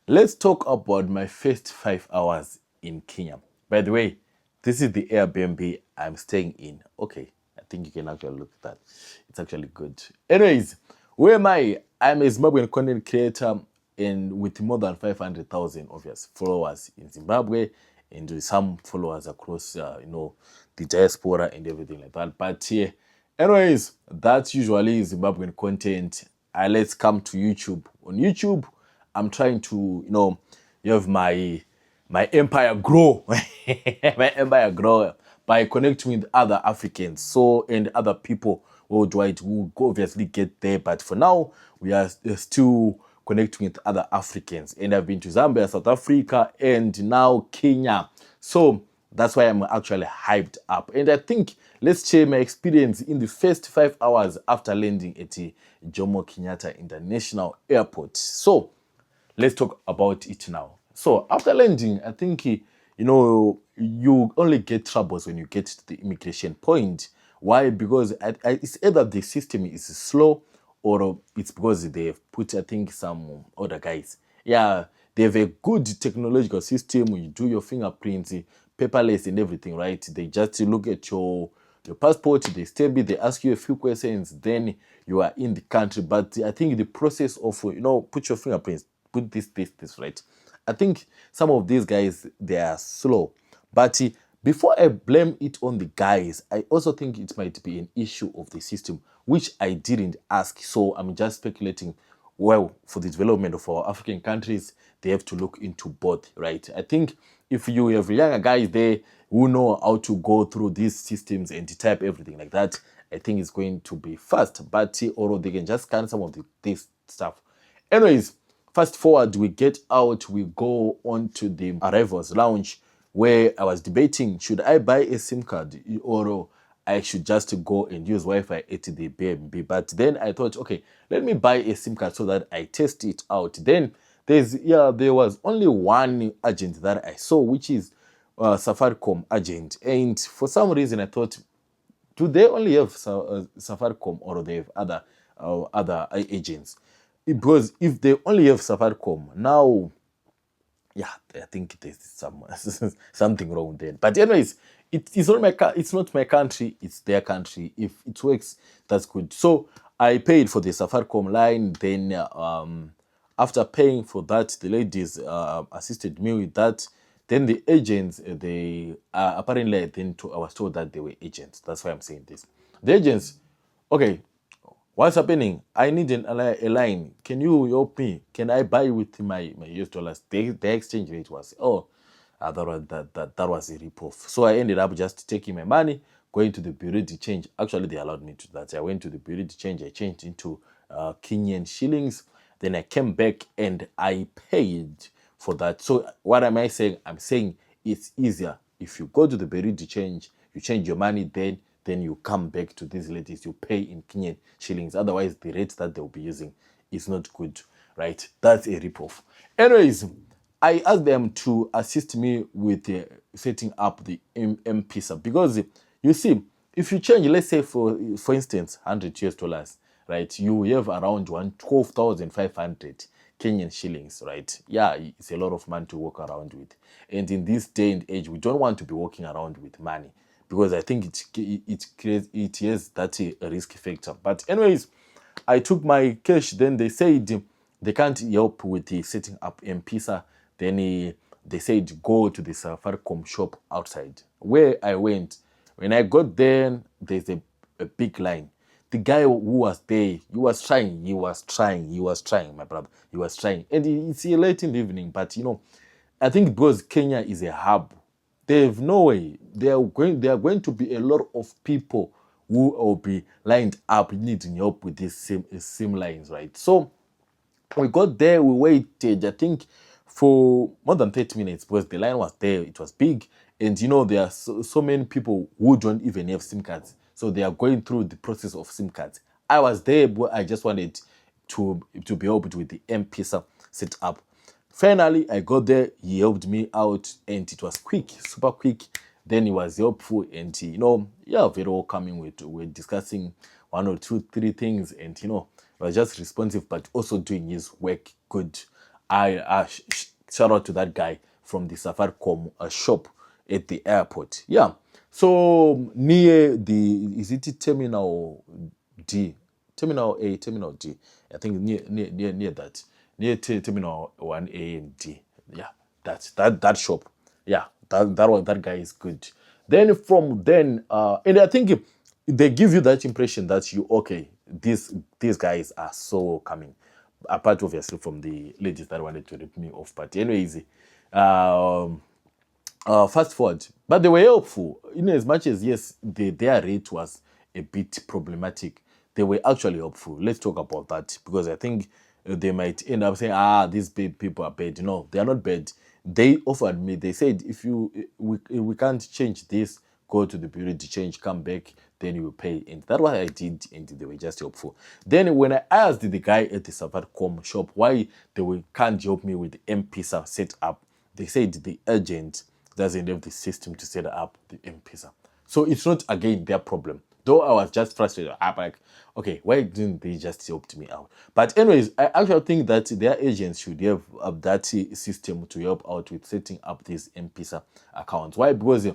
Let's talk about my first 5 hours in Kenya. By the way, this is the Airbnb I'm staying in. Okay, I think you can actually look at that. It's actually good. Anyways, where am I? I'm a Zimbabwean content creator and with more than 500,000 obvious followers in Zimbabwe and with some followers across, the diaspora and everything like that. But anyways, that's usually Zimbabwean content. Let's come to YouTube. On YouTube, I'm trying to, have my empire grow, my empire grow by connecting with other Africans, so and other people worldwide who obviously get there. But for now, we are still connecting with other Africans, and I've been to Zambia, South Africa, and now Kenya. So that's why I'm actually hyped up. And I think let's share my experience in the first 5 hours after landing at Jomo Kenyatta International Airport. So let's talk about it now. So after landing, I think you only get troubles when you get to the immigration point. Why? Because it's either the system is slow or it's because they've put, I think, some other guys. Yeah, they have a good technological system. You do your fingerprints, paperless and everything, right? They just look at your passport, they stamp it, they ask you a few questions, then you are in the country. But I think the process of, put your fingerprints, put this, right? I think some of these guys, they are slow. But before I blame it on the guys, I also think it might be an issue of the system, which I didn't ask. So I'm just speculating. Well, for the development of our African countries, they have to look into both, right? I think if you have younger guys there who know how to go through these systems and type everything like that, I think it's going to be fast. But or they can just scan some of this stuff. Anyways, fast forward, we get out, we go on to the arrivals lounge where I was debating, should I buy a SIM card or I should just go and use Wi-Fi at the Airbnb. But then I thought, okay, let me buy a SIM card so that I test it out. Then there was only one agent that I saw, which is Safaricom agent. And for some reason, I thought, do they only have Safaricom or they have other agents? Because if they only have Safaricom now, yeah, I think there's something wrong there. But anyways, it's not my country, it's their country. If it works, that's good. So I paid for the Safaricom line. Then after paying for that, the ladies assisted me with that. Then the agents, they apparently I was told that they were agents. That's why I'm saying this. The agents, okay, what's happening? I need a line. Can you help me? Can I buy with my US dollars? The exchange rate was, that was a rip-off. So I ended up just taking my money, going to the bureau de change. Actually, they allowed me to do that. I went to the bureau de change. I changed into Kenyan shillings. Then I came back and I paid for that. So what am I saying? I'm saying it's easier. If you go to the bureau de change, you change your money, then you come back to these ladies, you pay in Kenyan shillings. Otherwise, the rate that they'll be using is not good, right? That's a ripoff. Anyways, I asked them to assist me with setting up the M-PESA because you see, if you change, let's say for instance, $100, right? You have around 12,500 Kenyan shillings, right? Yeah, it's a lot of money to walk around with. And in this day and age, we don't want to be walking around with money because I think it has that a risk factor. But anyways, I took my cash. Then they said they can't help with the setting up M-PESA. Then they said go to the Safaricom shop outside. Where I went, when I got there, there's a big line. The guy who was there, he was trying, my brother. He was trying. And it's late in the evening, but I think because Kenya is a hub, they have no way. There are going to be a lot of people who will be lined up needing help with these same lines, right? So we got there, we waited, I think, for more than 30 minutes because the line was there, it was big. And there are so many people who don't even have SIM cards. So they are going through the process of SIM cards. I was there, but I just wanted to be helped with the M-PESA setup. Finally, I got there, he helped me out, and it was quick, super quick. Then he was helpful, and very welcoming. We're discussing one or two, three things, and he was just responsive, but also doing his work good. Shout out to that guy from the Safaricom shop at the airport. Yeah. So near the, is it Terminal D? Terminal A, Terminal D. I think near that. Near Terminal 1A and D. Yeah. That shop. Yeah. That guy is good. Then from then, and I think they give you that impression that you, okay, these guys are so coming. Apart obviously from the ladies that wanted to rip me off. But anyways, um, fast forward. But they were helpful. In as much as, yes, their rate was a bit problematic, they were actually helpful. Let's talk about that, because I think they might end up saying, these people are bad. No, they are not bad. They offered me, they said, if we can't change this, go to the bureau to change, come back, then you will pay. And that's what I did, and they were just helpful. Then when I asked the guy at the Safaricom shop why can't help me with the M-PESA set up, they said the agent doesn't have the system to set up the M-PESA. So it's not, again, their problem. Though I was just frustrated. I'm like, okay, why didn't they just help me out? But anyways, I actually think that their agents should have that system to help out with setting up these M-PESA accounts. Why? Because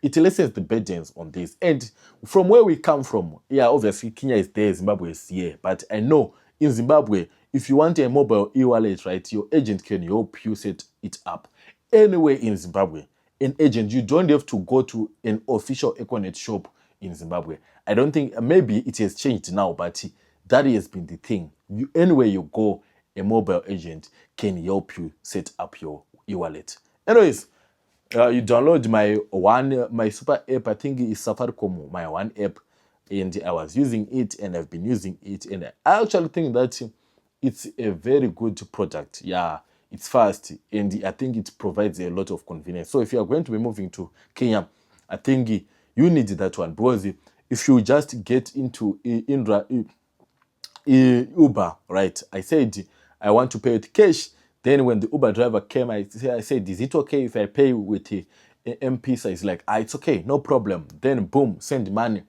it lessens the burdens on this. And from where we come from, yeah, obviously Kenya is there, Zimbabwe is here. But I know in Zimbabwe, if you want a mobile e-wallet, right, your agent can help you set it up. Anywhere in Zimbabwe, an agent, you don't have to go to an official Econet shop in Zimbabwe. I don't think, maybe it has changed now, but that has been the thing. Anywhere you go, a mobile agent can help you set up your e-wallet. Anyways, you download my super app. I think it's Safaricom, my one app, and I was using it, and I've been using it, and I actually think that it's a very good product. Yeah, it's fast, and I think it provides a lot of convenience. So if you are going to be moving to Kenya, I think you need that one, because if you just get into Uber, right? I said I want to pay with cash. Then when the Uber driver came, I said, is it okay if I pay with M-PESA? It's like, it's okay, no problem. Then boom, send money.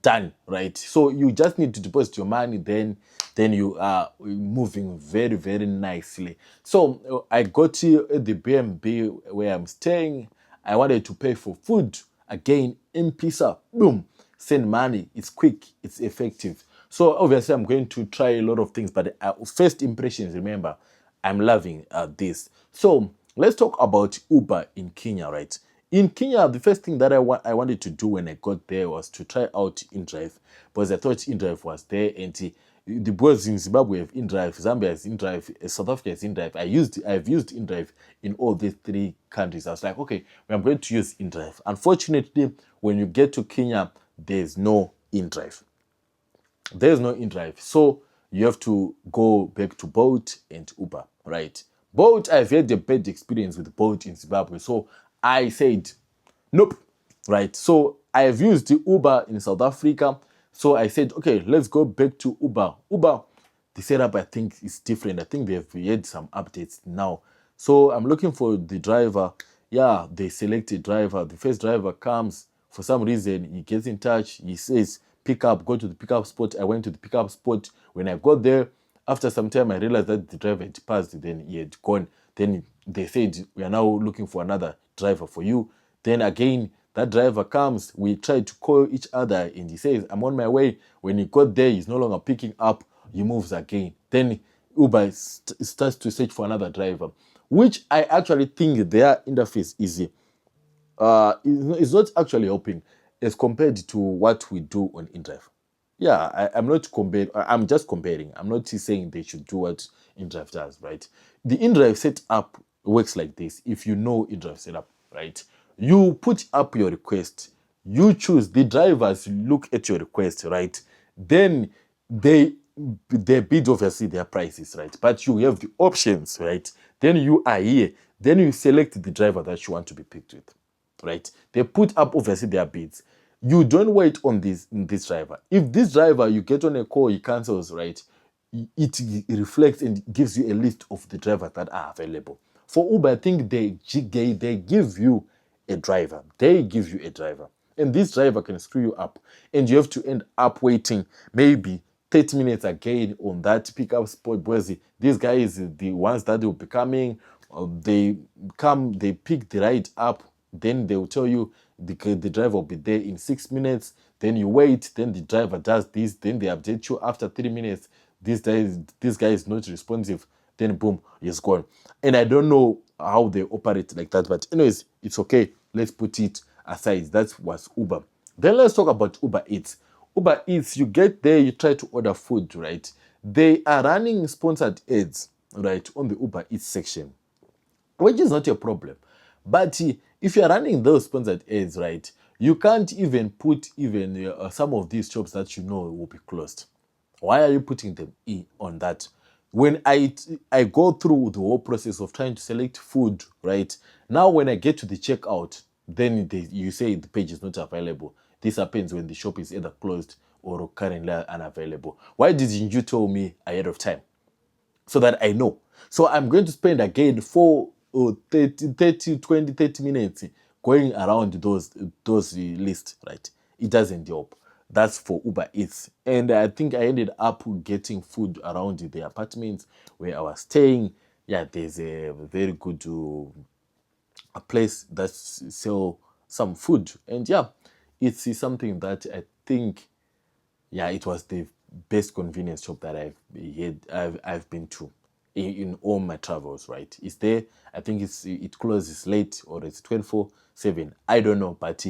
Done, right? So you just need to deposit your money, then you are moving very, very nicely. So I got to the B&B where I'm staying. I wanted to pay for food. Again, M-PESA, boom, send money. It's quick, it's effective. So obviously I'm going to try a lot of things, but first impressions, remember, I'm loving this. So let's talk about Uber in Kenya, right? In Kenya, the first thing that I wanted to do when I got there was to try out InDrive, because I thought InDrive was there, and the boys in Zimbabwe have InDrive, Zambia has InDrive, South Africa has InDrive. I've used InDrive in all these three countries. I was like, okay, I'm going to use InDrive. Unfortunately, when you get to Kenya, there's no InDrive. There's no InDrive. So you have to go back to Bolt and Uber, right? Bolt, I've had a bad experience with Bolt in Zimbabwe. So I said, nope, right? So I've used the Uber in South Africa. So I said, okay, let's go back to Uber. Uber, the setup, I think, is different. I think they've had some updates now. So I'm looking for the driver. Yeah, they select a driver. The first driver comes. For some reason, he gets in touch. He says, pick up, go to the pickup spot. I went to the pickup spot. When I got there, after some time, I realized that the driver had passed. Then he had gone. Then they said, we are now looking for another driver for you. Then again, that driver comes. We try to call each other, and he says, I'm on my way. When he got there, he's no longer picking up. He moves again. Then Uber starts to search for another driver, which I actually think their interface is not actually helping as compared to what we do on InDrive. Yeah, I'm not comparing. I'm just comparing. I'm not saying they should do what InDrive does, right? The InDrive setup works like this. If you know InDrive setup, right? You put up your request. You choose. The drivers look at your request, right? Then they bid obviously their prices, right? But you have the options, right? Then you are here. Then you select the driver that you want to be picked with, right? They put up obviously their bids. You don't wait on this driver. If this driver, you get on a call, he cancels, right? It reflects and gives you a list of the drivers that are available. For Uber, I think they give you a driver. They give you a driver. And this driver can screw you up. And you have to end up waiting maybe 30 minutes again on that pickup spot, because these guys, the ones that will be coming, they come, they pick the ride up, then they will tell you the driver will be there in 6 minutes, then you wait, then the driver does this, then they update you after 3 minutes, this guy is not responsive, then boom, he's gone. And I don't know how they operate like that, but anyways, it's okay. Let's put it aside. That was Uber. Then let's talk about Uber Eats. Uber Eats, you get there, you try to order food, right? They are running sponsored ads, right, on the Uber Eats section, which is not a problem. But if you're running those sponsored ads, right, you can't even put even some of these shops that you know will be closed. Why are you putting them on that? When I go through the whole process of trying to select food, right? Now when I get to the checkout, then you say the page is not available. This happens when the shop is either closed or currently unavailable. Why didn't you tell me ahead of time? So that I know. So I'm going to spend again 30 minutes going around those lists, right? It doesn't help. That's for Uber Eats. And I think I ended up getting food around the apartments where I was staying. Yeah, there's a very good a place that sell some food. And yeah, it's something that I think, yeah, it was the best convenience shop that I've been to in all my travels, right? It's there. I think it closes late or it's 24/7. I don't know, but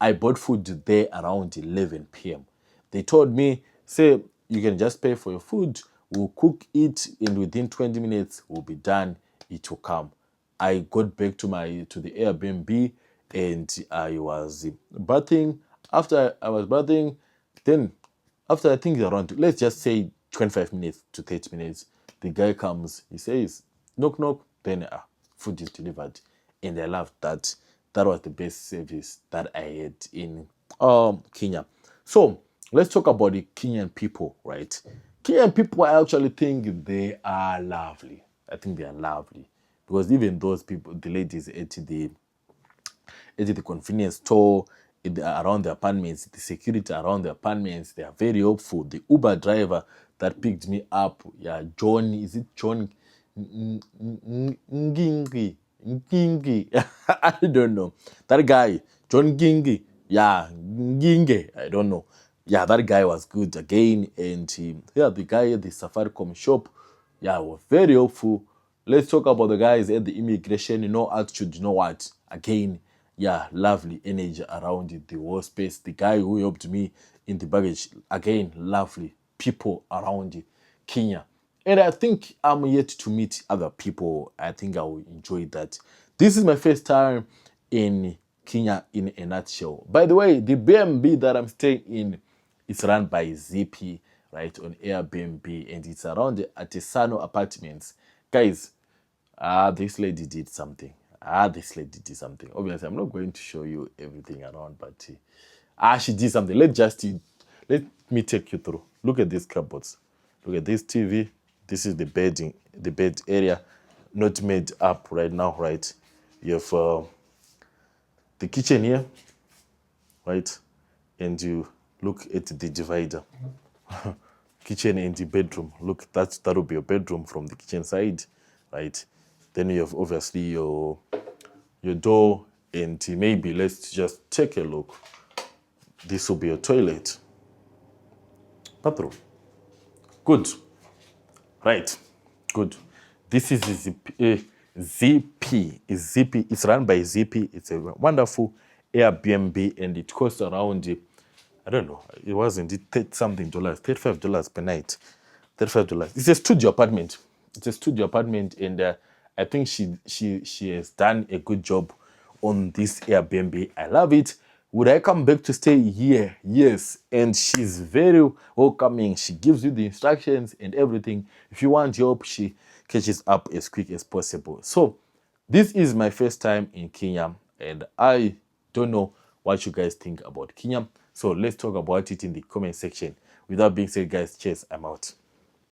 I bought food there around 11 p.m. They told me, say, you can just pay for your food. We'll cook it, and within 20 minutes, we'll be done. It will come. I got back to the Airbnb, and I was bathing. After I was bathing, then after I think around, let's just say 25 minutes to 30 minutes, the guy comes, he says, knock, knock, then food is delivered. And I loved that. That was the best service that I had in Kenya. So let's talk about the Kenyan people, right? Kenyan people, I actually think they are lovely. I think they are lovely. Because even those people, the ladies at the convenience store, around the apartments, the security around the apartments, they are very helpful. The Uber driver that picked me up, yeah, John, is it John Ngingi? Ngingi, I don't know. That guy, John Ngingi, yeah, Nginge, I don't know. Yeah, that guy was good again. And yeah, the guy at the Safaricom shop, yeah, was very helpful. Let's talk about the guys at the immigration, attitude, what? Again, yeah, lovely energy around the whole space. The guy who helped me in the baggage, again, lovely people around Kenya. And I think I'm yet to meet other people. I think I will enjoy that. This is my first time in Kenya in a nutshell. By the way, the B&B that I'm staying in is run by ZP, right, on Airbnb, and it's around the Artisanal Apartments. Guys, this lady did something. This lady did something. Obviously, I'm not going to show you everything around, but she did something. Let me take you through. Look at these cupboards. Look at this TV. This is the bed area, not made up right now, right? You have the kitchen here, right? And you look at the divider. Kitchen and the bedroom. Look, that will be your bedroom from the kitchen side, right? Then you have obviously your door, and maybe let's just take a look. This will be your toilet. Bathroom. Good. Right. Good. This is ZP. It's run by ZP. It's a wonderful Airbnb, and it costs around, I don't know, it wasn't it $30-something, $35 per night. $35. It's a studio apartment. And I think she has done a good job on this Airbnb. I love it. Would I come back to stay here? Yes. And she's very welcoming. She gives you the instructions and everything. If you want help, she catches up as quick as possible. So this is my first time in Kenya, and I don't know what you guys think about Kenya. So let's talk about it in the comment section. With that being said, guys, cheers, I'm out.